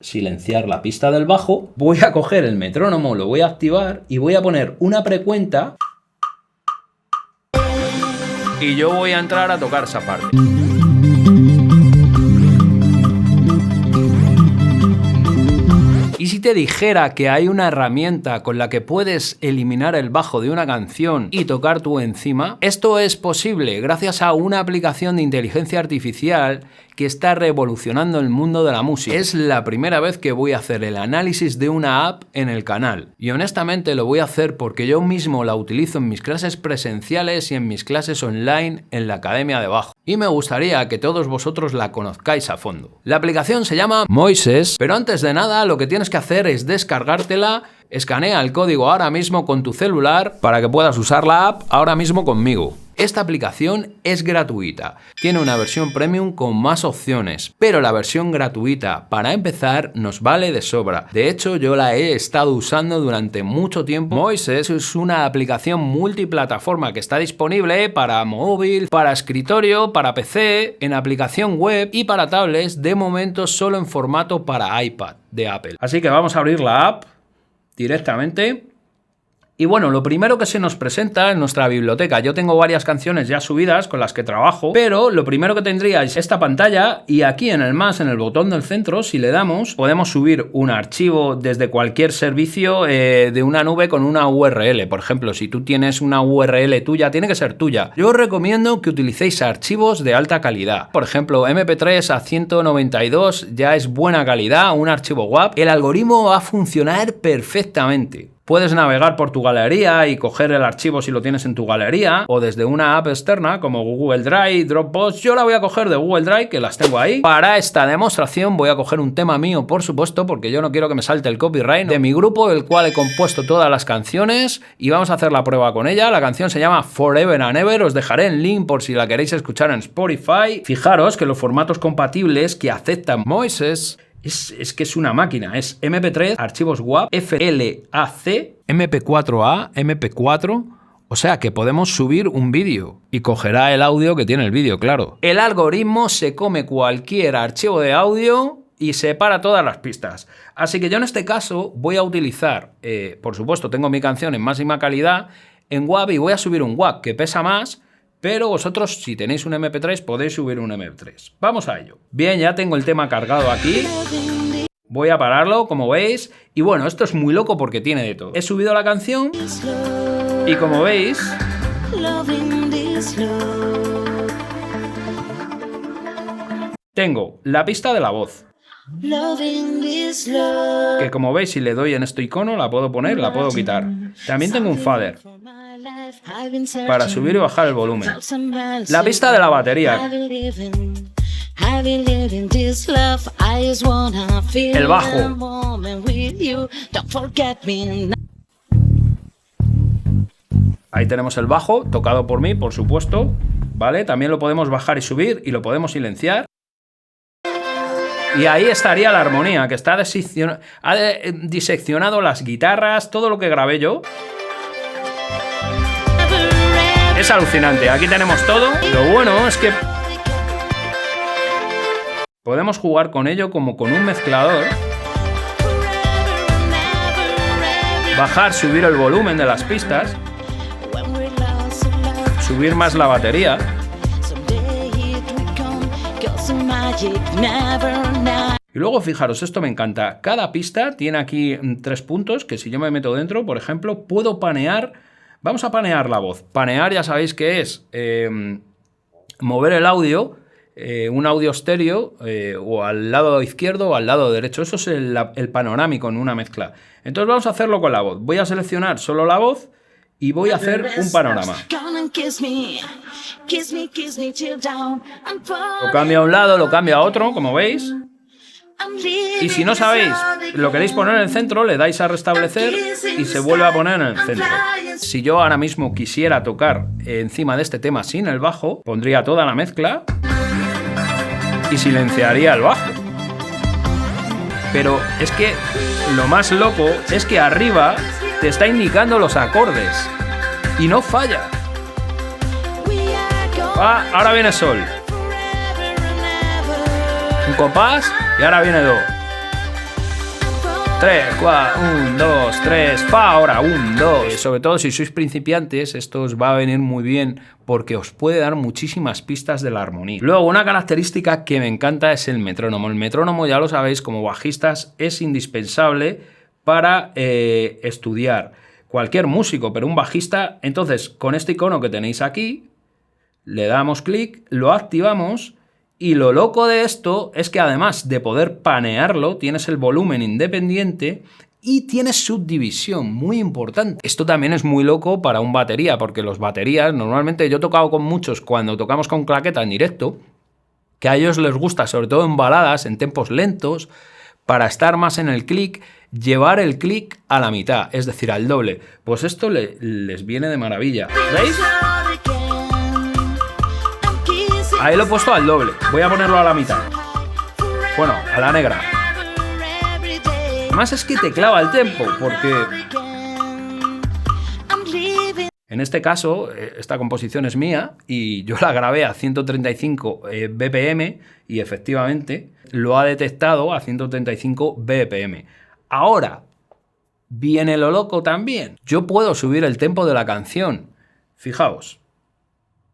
silenciar la pista del bajo, voy a coger el metrónomo, lo voy a activar y voy a poner una precuenta y yo voy a entrar a tocar esa parte. Y si te dijera que hay una herramienta con la que puedes eliminar el bajo de una canción y tocar tú encima, esto es posible gracias a una aplicación de inteligencia artificial que está revolucionando el mundo de la música. Es la primera vez que voy a hacer el análisis de una app en el canal. Y honestamente lo voy a hacer porque yo mismo la utilizo en mis clases presenciales y en mis clases online en la Academia de Bajo. Y me gustaría que todos vosotros la conozcáis a fondo. La aplicación se llama Moises, pero antes de nada lo que tienes que hacer es descargártela. Escanea el código ahora mismo con tu celular para que puedas usar la app ahora mismo conmigo. Esta aplicación es gratuita, tiene una versión premium con más opciones, pero la versión gratuita para empezar nos vale de sobra. De hecho, yo la he estado usando durante mucho tiempo. Moises es una aplicación multiplataforma que está disponible para móvil, para escritorio, para PC, en aplicación web y para tablets, de momento solo en formato para iPad de Apple. Así que vamos a abrir la app directamente. Y bueno, lo primero que se nos presenta en nuestra biblioteca, yo tengo varias canciones ya subidas con las que trabajo, pero lo primero que tendría es esta pantalla y aquí en el más, en el botón del centro, si le damos, podemos subir un archivo desde cualquier servicio de una nube con una URL. Por ejemplo, si tú tienes una URL tuya, tiene que ser tuya. Yo os recomiendo que utilicéis archivos de alta calidad. Por ejemplo, MP3 a 192 ya es buena calidad, un archivo WAV. El algoritmo va a funcionar perfectamente. Puedes navegar por tu galería y coger el archivo si lo tienes en tu galería, o desde una app externa como Google Drive, Dropbox. Yo la voy a coger de Google Drive, que las tengo ahí. Para esta demostración voy a coger un tema mío, por supuesto, porque yo no quiero que me salte el copyright, de mi grupo, el cual he compuesto todas las canciones, y vamos a hacer la prueba con ella. La canción se llama Forever and Ever, os dejaré el link por si la queréis escuchar en Spotify. Fijaros que los formatos compatibles que aceptan Moises es que es una máquina, es MP3, archivos WAV, FLAC, MP4A, MP4, o sea que podemos subir un vídeo y cogerá el audio que tiene el vídeo, claro. El algoritmo se come cualquier archivo de audio y separa todas las pistas. Así que yo en este caso voy a utilizar, por supuesto tengo mi canción en máxima calidad, en WAV, y voy a subir un WAV que pesa más, pero vosotros, si tenéis un MP3, podéis subir un MP3. Vamos a ello. Bien, ya tengo el tema cargado aquí. Voy a pararlo, como veis. Y bueno, esto es muy loco porque tiene de todo. He subido la canción y como veis, tengo la pista de la voz. Que como veis, si le doy en este icono, la puedo poner, la puedo quitar. También tengo un fader para subir y bajar el volumen. La pista de la batería. El bajo. Ahí tenemos el bajo, tocado por mí, por supuesto. ¿Vale? También lo podemos bajar y subir y lo podemos silenciar. Y ahí estaría la armonía, que está ha diseccionado las guitarras, todo lo que grabé yo. Es alucinante, aquí tenemos todo. Lo bueno es que podemos jugar con ello como con un mezclador. Bajar, subir el volumen de las pistas. Subir más la batería. Y luego fijaros, esto me encanta. Cada pista tiene aquí 3 puntos que si yo me meto dentro, por ejemplo, puedo panear. Vamos a panear la voz. Panear ya sabéis que es mover el audio, un audio estéreo, o al lado izquierdo o al lado derecho. Eso es el panorámico en una mezcla. Entonces vamos a hacerlo con la voz. Voy a seleccionar solo la voz y voy a hacer un panorama. Lo cambio a un lado, lo cambio a otro, como veis. Y si no sabéis, lo queréis poner en el centro, le dais a restablecer y se vuelve a poner en el centro. Si yo ahora mismo quisiera tocar encima de este tema sin el bajo, pondría toda la mezcla y silenciaría el bajo. Pero es que lo más loco es que arriba te está indicando los acordes y no falla. Ahora viene sol, un compás y ahora viene do. 3, 4, 1, 2, 3, fa, ahora 1, 2. Sobre todo si sois principiantes, esto os va a venir muy bien porque os puede dar muchísimas pistas de la armonía. Luego, una característica que me encanta es el metrónomo. El metrónomo, ya lo sabéis, como bajistas es indispensable para estudiar. Cualquier músico, pero un bajista. Entonces, con este icono que tenéis aquí, le damos clic, lo activamos. Y lo loco de esto es que además de poder panearlo, tienes el volumen independiente y tienes subdivisión, muy importante. Esto también es muy loco para un batería, porque los baterías, normalmente yo he tocado con muchos cuando tocamos con claqueta en directo, que a ellos les gusta, sobre todo en baladas, en tempos lentos, para estar más en el clic, llevar el clic a la mitad, es decir, al doble. Pues esto les viene de maravilla. ¿Veis? Ahí lo he puesto al doble. Voy a ponerlo a la mitad. Bueno, a la negra. Además es que te clava el tempo, porque en este caso, esta composición es mía y yo la grabé a 135 BPM y efectivamente lo ha detectado a 135 BPM. Ahora, viene lo loco también. Yo puedo subir el tempo de la canción. Fijaos.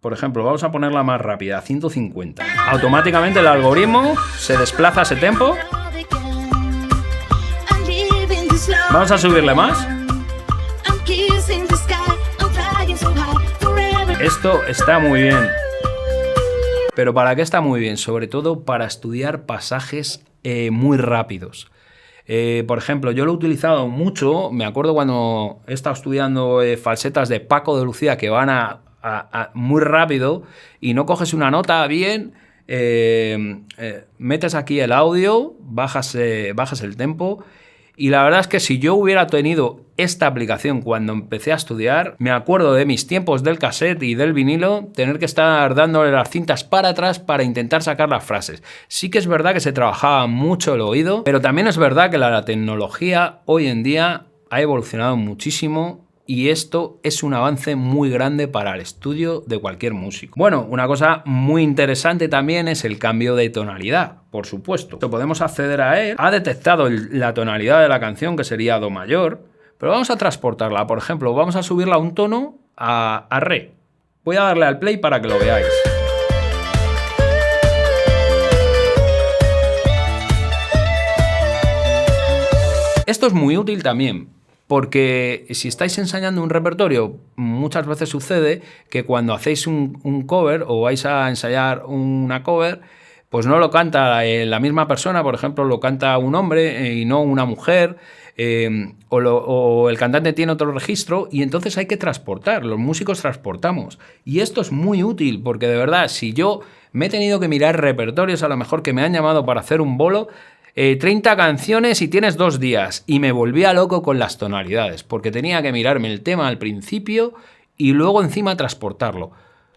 Por ejemplo, vamos a ponerla más rápida, a 150. Automáticamente el algoritmo se desplaza ese tempo. Vamos a subirle más. Esto está muy bien. ¿Pero para qué está muy bien? Sobre todo para estudiar pasajes muy rápidos. Por ejemplo, yo lo he utilizado mucho. Me acuerdo cuando he estado estudiando falsetas de Paco de Lucía que van a muy rápido y no coges una nota bien, metes aquí el audio, bajas el tempo. Y la verdad es que si yo hubiera tenido esta aplicación cuando empecé a estudiar, me acuerdo de mis tiempos del cassette y del vinilo, tener que estar dándole las cintas para atrás para intentar sacar las frases. Sí que es verdad que se trabajaba mucho el oído, pero también es verdad que la tecnología hoy en día ha evolucionado muchísimo. Y esto es un avance muy grande para el estudio de cualquier músico. Bueno, una cosa muy interesante también es el cambio de tonalidad, por supuesto. Podemos acceder a él. Ha detectado la tonalidad de la canción, que sería Do mayor, pero vamos a transportarla. Por ejemplo, vamos a subirla un tono a Re. Voy a darle al play para que lo veáis. Esto es muy útil también. Porque si estáis ensayando un repertorio, muchas veces sucede que cuando hacéis un cover o vais a ensayar una cover, pues no lo canta la misma persona, por ejemplo, lo canta un hombre y no una mujer, o el cantante tiene otro registro y entonces hay que transportar, los músicos transportamos. Y esto es muy útil porque de verdad, si yo me he tenido que mirar repertorios a lo mejor que me han llamado para hacer un bolo, 30 canciones y tienes 2 días. Y me volvía loco con las tonalidades, porque tenía que mirarme el tema al principio y luego encima transportarlo.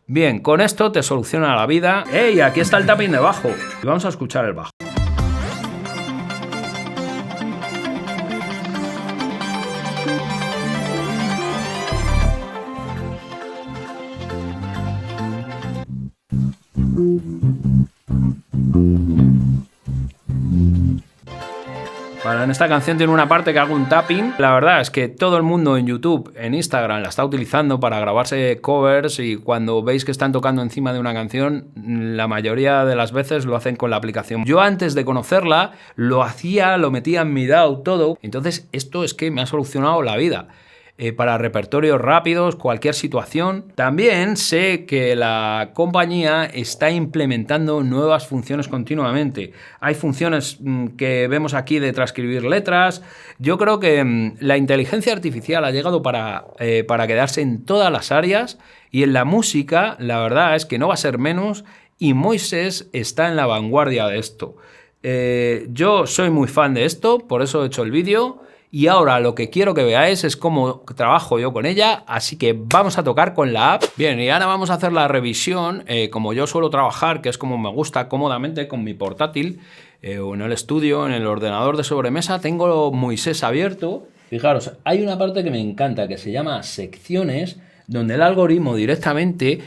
Bien, con esto te soluciona la vida. ¡Ey! Aquí está el tapping de bajo. Y vamos a escuchar el bajo. Bueno, en esta canción tiene una parte que hago un tapping. La verdad es que todo el mundo en YouTube, en Instagram, la está utilizando para grabarse covers y cuando veis que están tocando encima de una canción, la mayoría de las veces lo hacen con la aplicación. Yo antes de conocerla, lo hacía, lo metía en mi DAW, todo. Entonces esto es que me ha solucionado la vida. Para repertorios rápidos, cualquier situación. También sé que la compañía está implementando nuevas funciones continuamente. Hay funciones que vemos aquí de transcribir letras. Yo creo que la inteligencia artificial ha llegado para quedarse en todas las áreas y en la música la verdad es que no va a ser menos y Moises está en la vanguardia de esto. Yo soy muy fan de esto, por eso he hecho el vídeo. Y ahora lo que quiero que veáis es cómo trabajo yo con ella, así que vamos a tocar con la app. Bien, y ahora vamos a hacer la revisión, como yo suelo trabajar, que es como me gusta cómodamente con mi portátil, o en el estudio, en el ordenador de sobremesa, tengo Moisés abierto. Fijaros, hay una parte que me encanta, que se llama secciones, donde el algoritmo directamente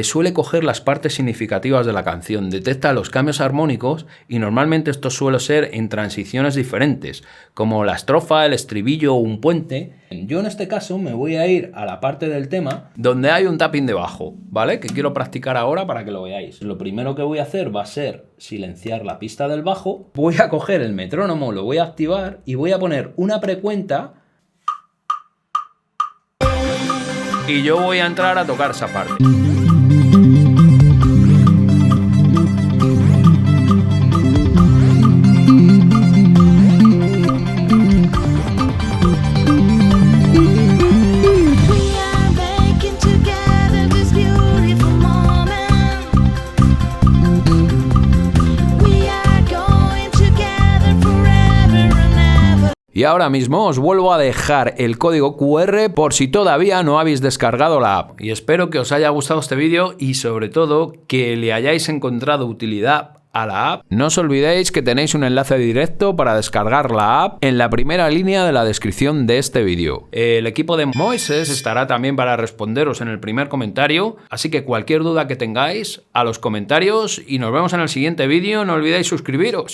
suele coger las partes significativas de la canción, detecta los cambios armónicos y normalmente esto suele ser en transiciones diferentes, como la estrofa, el estribillo o un puente. Yo en este caso me voy a ir a la parte del tema donde hay un tapping de bajo, ¿vale? Que quiero practicar ahora para que lo veáis. Lo primero que voy a hacer va a ser silenciar la pista del bajo. Voy a coger el metrónomo, lo voy a activar y voy a poner una precuenta. Y yo voy a entrar a tocar esa parte. Y ahora mismo os vuelvo a dejar el código QR por si todavía no habéis descargado la app. Y espero que os haya gustado este vídeo y sobre todo que le hayáis encontrado utilidad a la app. No os olvidéis que tenéis un enlace directo para descargar la app en la primera línea de la descripción de este vídeo. El equipo de Moises estará también para responderos en el primer comentario, así que cualquier duda que tengáis, a los comentarios y nos vemos en el siguiente vídeo. No olvidéis suscribiros.